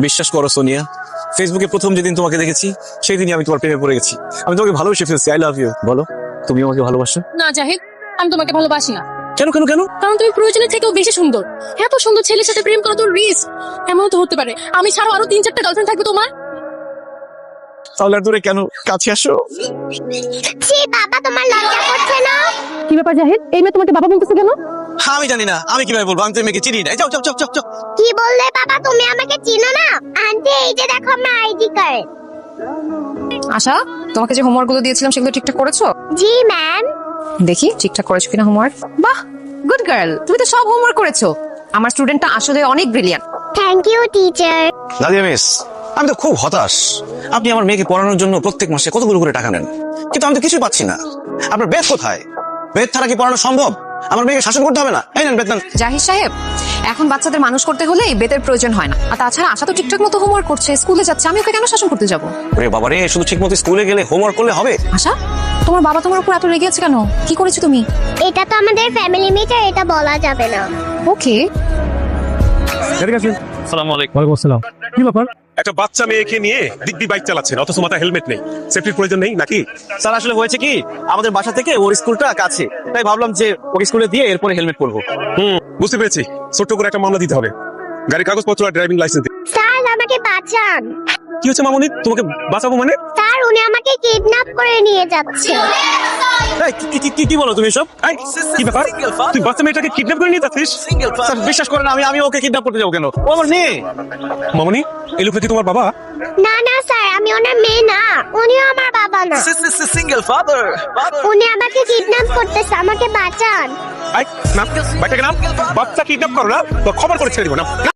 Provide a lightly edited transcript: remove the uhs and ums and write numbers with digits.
বিশ্বাস করো সোনিয়া, ফেসবুকে প্রথম যেদিন তোমাকে দেখেছি সেই দিনই আমি তোমার প্রেমে পড়ে গেছি। আমি তোমাকে ভালোবেসে ফেলছি। I love you. বলো, তুমি আমাকে ভালোবাসো? না জাহিদ, আমি তোমাকে ভালোবাসি না। কেন কেন কেন? কারণ তুমি প্রয়োজনের থেকেও বেশি সুন্দর। এত সুন্দর ছেলের সাথে প্রেম করা তো রিস্ক। এমন তো হতে পারে আমি ছাড়াও আরো 3-4টা গার্লফ্রেন্ড থাকবে তোমার। তাহলে আর দূরে কেন, কাছে আসো। ছি বাবা, তোমার লজ্জা করছে না? কি ব্যাপার জাহিদ, এই মেয়ে তোমাকে বাবা বলতেছে কেন? হ্যাঁ, আমি জানি না, আমি কিভাবে বলবো? আমি তো এই মেয়েকে চিনি না। যাও যাও যাও যাও যাও। কি বললে বাবা, তুমি আমাকে চিনো না? আন্টি, এই যে দেখো আমার আইডি কার্ড। আশা, তোমাকে যে হোমওয়ার্ক গুলো দিয়েছিলাম সেগুলো ঠিকঠাক করেছো? জি ম্যাম। দেখি ঠিকঠাক করেছো কিনা হোমওয়ার্ক। বাহ, গুড গার্ল, তুমি তো সব হোমওয়ার্ক করেছো। আমার স্টুডেন্টটা আসলে অনেক brilliant. Thank you teacher. Nadia miss, আমি তো খুব হতাশ। আপনি আমার মেয়েকে পড়ানোর জন্য প্রত্যেক মাসে কতগুলো করে টাকা নেন, কিন্তু আমি তো কিছুই পাচ্ছি না। আপনার বেদ কোথায়? বেদ ছাড়া কি পড়ানো সম্ভব? আমার মেয়েকে শাসন করতে হবে না? এই নেন বেতন। জাহিদ সাহেব, এখন বাচ্চাদের মানুষ করতে হলে এই বেতের প্রয়োজন হয় না। আর তাছাড়া আশা তো ঠিকঠাক মতো হোমওয়ার্ক করছে, স্কুলে যাচ্ছে, আমি ওকে কেন শাসন করতে যাবো? ওরে বাবা রে, শুধু ঠিক মতো স্কুলে গেলে হোমওয়ার্ক করলে হবে? আশা, তোমার বাবা তোমার উপর এত রেগে আছে কেন? কি করেছো তুমি? এটা তো আমাদের ফ্যামিলি মিটার, এটা বলা যাবে না। ওকে। আসসালামু আলাইকুম। ওয়ালাইকুম আসসালাম। কি ব্যাপার? একটা বাচ্চা মেয়েকে নিয়ে দিব্যি বাইক চালাচ্ছেন, অথচ মাথায় হেলমেট নেই। সেফটির প্রয়োজন নেই নাকি? স্যার আসলে হয়েছে কি, আমাদের বাসা থেকে ওর স্কুলটা কাছে, তাই ভাবলাম যে ওকে স্কুলে দিয়ে এরপরে হেলমেট পরবো। বুঝতে পেরেছি। ছোট্ট করে একটা মামলা দিতে হবে। গাড়ির কাগজপত্র আর ড্রাইভিং লাইসেন্স। স্যার আমাকে বাঁচান। কি হচ্ছে মামুনি? তোমাকে বাঁচাবো মানে? স্যার উনি আমাকে কিডন্যাপ করে নিয়ে যাচ্ছে। এই, কি বলো তুমি সব? এই, কি ব্যাপার? তুই বাচ্চা মেয়েটাকে কিডন্যাপ করে নিয়ে যাচ্ছিস? স্যার বিশ্বাস করেন, আমি ওকে কিডন্যাপ করতে যাবো কেন? ও আমার মেয়ে। মামুনি, এই লোকটা কি তোমার বাবা? না না স্যার, আমি ওনার মেয়ে না, উনিও আমার বাবা না। Single father. উনি আমাকে কিডন্যাপ করতেছে, আমাকে বাঁচান। এই, না, বাইকটাকে নাম। বাচ্চা কিডন্যাপ করো না, তো খবর করে ছেড়ে দিব না।